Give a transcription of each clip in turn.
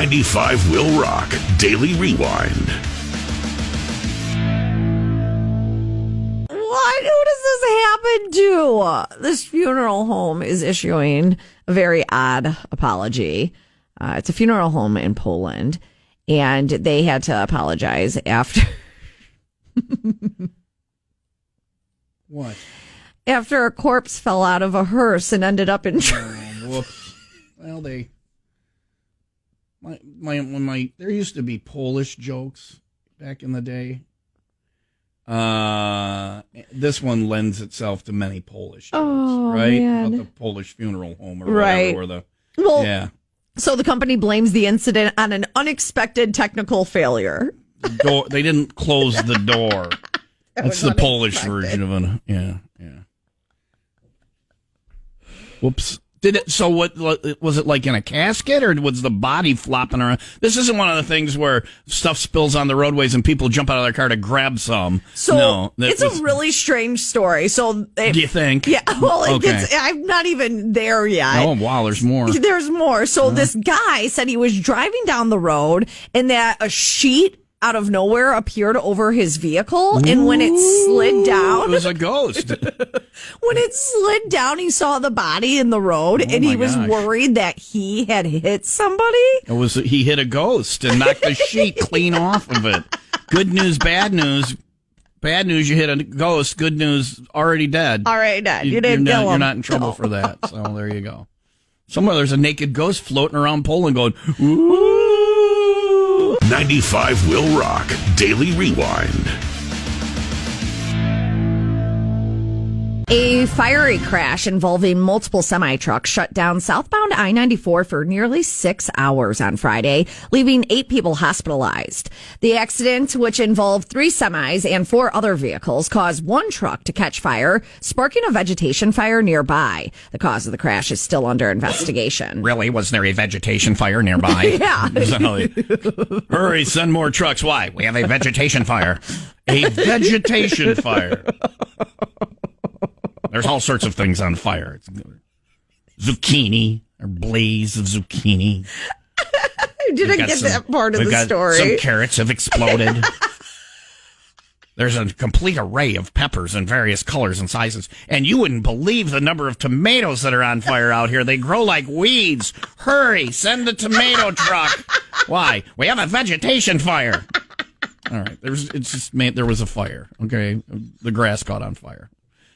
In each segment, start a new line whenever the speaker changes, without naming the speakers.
95 Will Rock Daily Rewind.
What? Who does this happen to? This funeral home is issuing a very odd apology. It's a funeral home in Poland, and they had to apologize after.
What?
After a corpse fell out of a hearse and ended up in.
Whoops. Well, there used to be Polish jokes back in the day. This one lends itself to many Polish jokes, right?
Man.
About the Polish funeral home or whatever.
Well, so the company blames the incident on an unexpected technical failure.
They didn't close the door. That's the Polish version of an, yeah. Whoops. What was it, like in a casket, or was the body flopping around? This isn't one of the things where stuff spills on the roadways and people jump out of their car to grab some.
So
no,
it's a really strange story. So
do you think?
Yeah. Well,
Okay.
I'm not even there yet.
Oh wow, there's more.
There's more. So this guy said he was driving down the road and that a sheet out of nowhere appeared over his vehicle, and when it slid down,
it was a ghost.
When it slid down, he saw the body in the road, and he was worried that he had hit somebody.
He hit a ghost and knocked the sheet clean off of it. Good news, bad news. Bad news, you hit a ghost. Good news, already dead.
Already dead. You didn't kill him.
You're not in trouble for that. So there you go. Somewhere there's a naked ghost floating around Poland going, ooh.
95 Will Rock Daily Rewind.
A fiery crash involving multiple semi-trucks shut down southbound I-94 for nearly 6 hours on Friday, leaving 8 people hospitalized. The accident, which involved 3 semis and 4 other vehicles, caused one truck to catch fire, sparking a vegetation fire nearby. The cause of the crash is still under investigation.
Really? Was there a vegetation fire nearby?
Yeah.
Hurry, send more trucks. Why? We have a vegetation fire. A vegetation fire. There's all sorts of things on fire. Zucchini, or blaze of zucchini.
I didn't get that part of the story.
Some carrots have exploded. There's a complete array of peppers in various colors and sizes. And you wouldn't believe the number of tomatoes that are on fire out here. They grow like weeds. Hurry, send the tomato truck. Why? We have a vegetation fire. All right, there was a fire, okay? The grass caught on fire.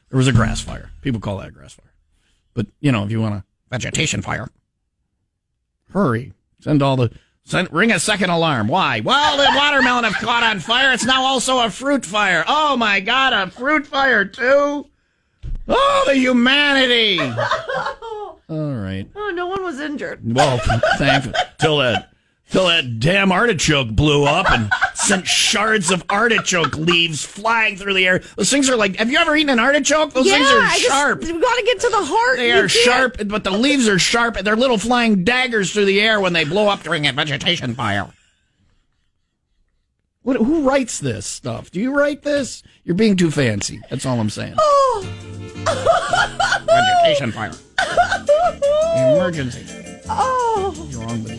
There was a grass fire. People call that a grass fire. But, if you want a vegetation fire, hurry. Ring a second alarm. Why? Well, the watermelon have caught on fire. It's now also a fruit fire. Oh, my God, a fruit fire, too? Oh, the humanity. All right.
Oh, no one was injured.
Well, thankfully, till that damn artichoke blew up and sent shards of artichoke leaves flying through the air. Those things are like, have you ever eaten an artichoke? Those things are sharp.
We've got to get to the heart.
They are sharp, but the leaves are sharp, and they're little flying daggers through the air when they blow up during a vegetation fire. Who writes this stuff? Do you write this? You're being too fancy. That's all I'm saying.
Oh.
Vegetation fire. Emergency.
Oh.
You're wrong, but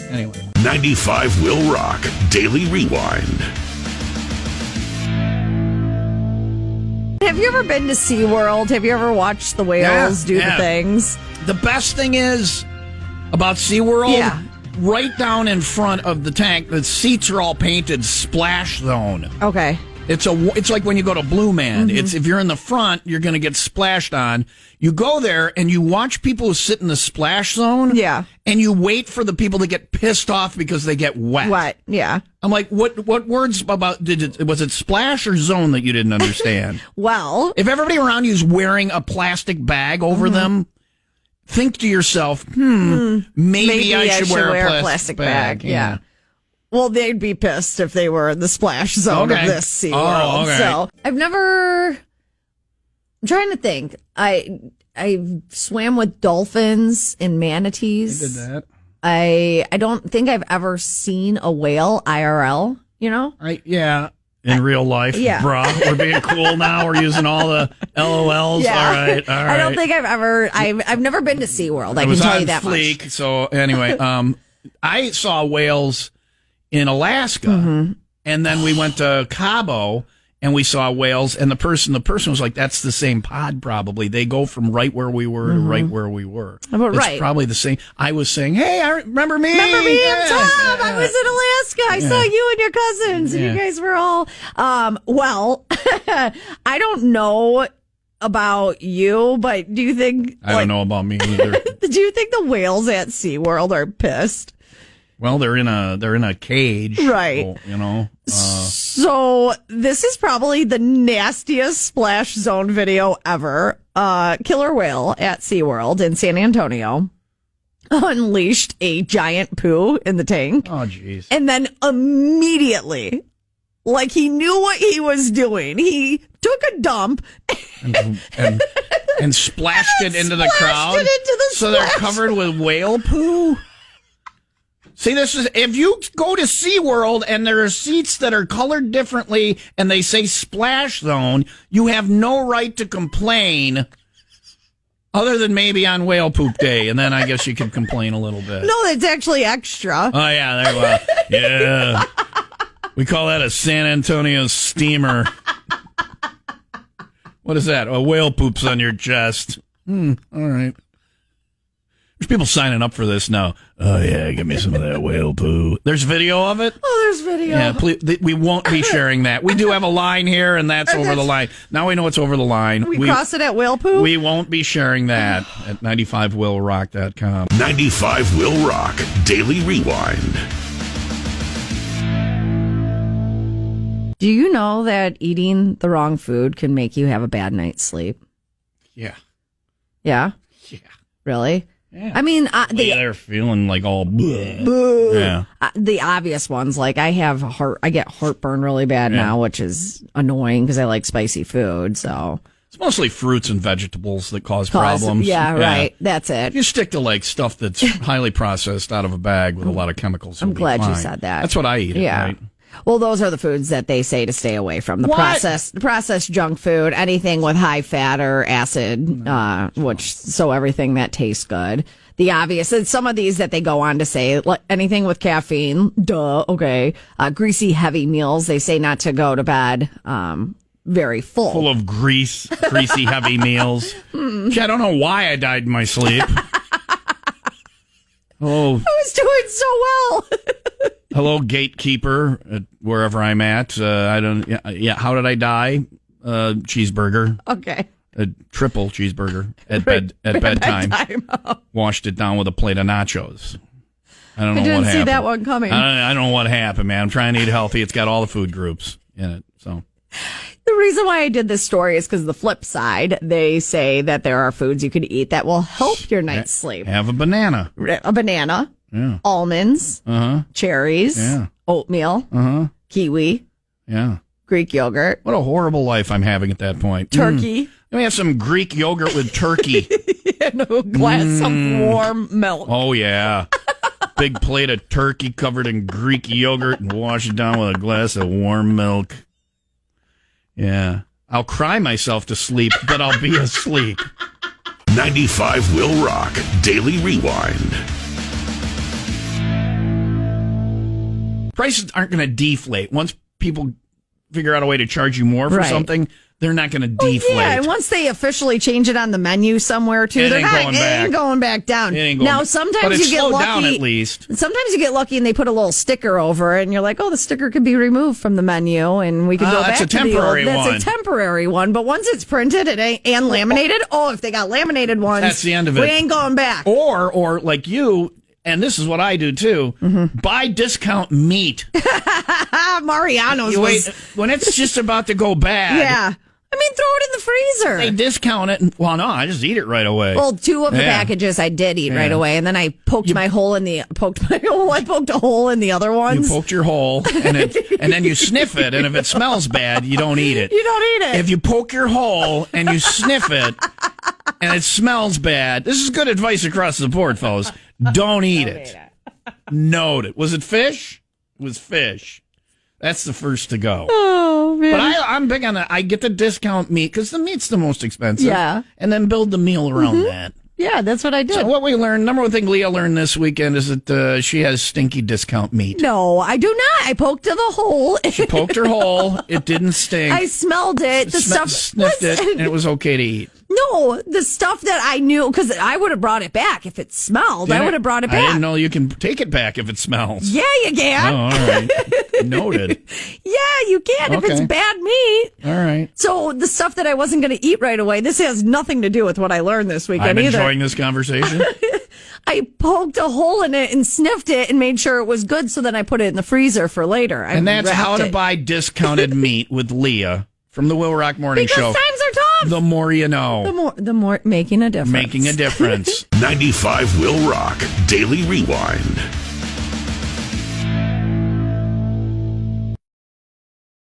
anyway.
95 Will Rock Daily Rewind.
Have you ever been to SeaWorld? Have you ever watched the whales do the things?
The best thing is about SeaWorld, right down in front of the tank, the seats are all painted splash zone.
Okay.
It's like when you go to Blue Man. Mm-hmm. It's if you're in the front, you're going to get splashed on. You go there and you watch people who sit in the splash zone.
Yeah.
And you wait for the people to get pissed off because they get wet.
Wet, yeah.
I'm like, what words about was it splash or zone that you didn't understand?
Well,
if everybody around you is wearing a plastic bag over them, think to yourself, maybe I should wear a plastic bag.
Yeah. Well, they'd be pissed if they were in the splash zone of this SeaWorld.
Oh, okay.
So I'm trying to think. I swam with dolphins and manatees.
I did that.
I don't think I've ever seen a whale IRL,
In real life, bruh. We're being cool now. We're using all the LOLs.
Yeah.
All right.
I don't think I've never been to SeaWorld. I can tell you that
fleek,
much.
So anyway, I saw whales in Alaska, and then we went to Cabo, and we saw whales, and the person was like, that's the same pod probably. They go from right where we were to right where we were. It's probably the same. I was saying, hey, remember me?
Remember me? I'm Tom. I was in Alaska. I saw you and your cousins. And you guys were all, well, I don't know about you, but do you think...
I don't know about me either.
Do you think the whales at SeaWorld are pissed?
Well, they're in a cage.
Right.
So,
So this is probably the nastiest splash zone video ever. Killer whale at SeaWorld in San Antonio unleashed a giant poo in the tank.
Oh, jeez.
And then immediately, like he knew what he was doing, he took a dump
and splashed it into the crowd. So they're covered with whale poo? See, this is, if you go to SeaWorld and there are seats that are colored differently and they say splash zone, you have no right to complain other than maybe on whale poop day. And then I guess you could complain a little bit.
No, that's actually extra.
Oh, yeah. Yeah. We call that a San Antonio steamer. What is that? A whale poops on your chest. All right. There's people signing up for this now. Oh, yeah, give me some of that whale poo. There's video of it?
Oh, there's video.
Yeah, please, we won't be sharing that. We do have a line here, and that's over the line. Now we know it's over the line.
We cross it at whale poo?
We won't be sharing that at 95willrock.com.
95 Will Rock Daily Rewind.
Do you know that eating the wrong food can make you have a bad night's sleep?
Yeah.
Yeah?
Yeah.
Really?
Yeah.
I mean,
they're feeling like all
boo.
Yeah.
The obvious ones, like I get heartburn really bad now, which is annoying because I like spicy food. So
it's mostly fruits and vegetables that cause problems.
Yeah, right. That's it.
You stick to like stuff that's highly processed out of a bag with a lot of chemicals.
I'm glad you said that.
That's what I eat.
Yeah.
Right?
Well, those are the foods that they say to stay away from. The processed junk food, anything with high fat or acid, so everything that tastes good. The obvious, and some of these that they go on to say, like anything with caffeine, okay. Greasy, heavy meals, they say not to go to bed very full.
Full of greasy, heavy meals. Gee, I don't know why I died in my sleep. Oh,
I was doing so well.
Hello, gatekeeper, wherever I'm at. I don't. Yeah. How did I die? Cheeseburger.
Okay.
A triple cheeseburger at bedtime. Washed it down with a plate of nachos. I don't know what happened. I didn't
see that one coming.
I don't know what happened, man. I'm trying to eat healthy. It's got all the food groups in it. So
the reason why I did this story is because the flip side, they say that there are foods you could eat that will help your night's sleep.
Have a banana.
Yeah. Almonds. Cherries.
Yeah.
Oatmeal. Kiwi.
Yeah.
Greek yogurt.
What a horrible life I'm having at that point.
Turkey.
Let me have some Greek yogurt with turkey.
And a glass of warm milk.
Oh, yeah. Big plate of turkey covered in Greek yogurt and wash it down with a glass of warm milk. Yeah. I'll cry myself to sleep, but I'll be asleep.
95 Will Rock Daily Rewind.
Prices aren't going to deflate. Once people figure out a way to charge you more for something, they're not going to deflate.
Yeah, and once they officially change it on the menu somewhere too,
it ain't going
back down.
Now,
sometimes you get
slowed
lucky.
Down at least.
Sometimes you get lucky and they put a little sticker over it, and you're like, "Oh, the sticker could be removed from the menu, and we could go back to the old." That's a temporary one. But once it's printed and laminated, if they got laminated ones,
that's the end of it.
We ain't going back.
Or like you. And this is what I do, too. Buy discount meat.
Mariano's
when it's just about to go bad.
Yeah. I mean, throw it in the freezer.
They discount it. I just eat it right away.
Well, 2 of the packages I did eat right away. And then I poked a hole in the other ones.
You poked your hole, and then you sniff it. And if it smells bad, you don't eat it.
You don't eat it.
If you poke your hole and you sniff it, and it smells bad, this is good advice across the board, fellas. Don't eat it. Note it. Was it fish? It was fish. That's the first to go.
Oh, man.
But I'm big on that. I get the discount meat because the meat's the most expensive.
Yeah.
And then build the meal around that.
Yeah, that's what I did.
So what we learned, number one thing Leah learned this weekend is that she has stinky discount meat.
No, I do not. I poked the hole.
She poked her hole. It didn't stink.
I smelled it. The stuff
sniffed it, and it was okay to eat.
No, the stuff that I knew, because I would have brought it back if it smelled. I would have brought it back.
I didn't know you can take it back if it smells.
Yeah, you can.
Oh, all right. Noted.
Yeah, you can if it's bad meat.
All right.
So the stuff that I wasn't going to eat right away, this has nothing to do with what I learned this weekend
I'm
either.
enjoying this conversation.
I poked a hole in it and sniffed it and made sure it was good, so then I put it in the freezer for later.
And that's how to buy discounted meat with Leah from the Will Rock Morning Show.
Because times are tough.
The more you know.
The more making a difference.
95 Will Rock Daily Rewind.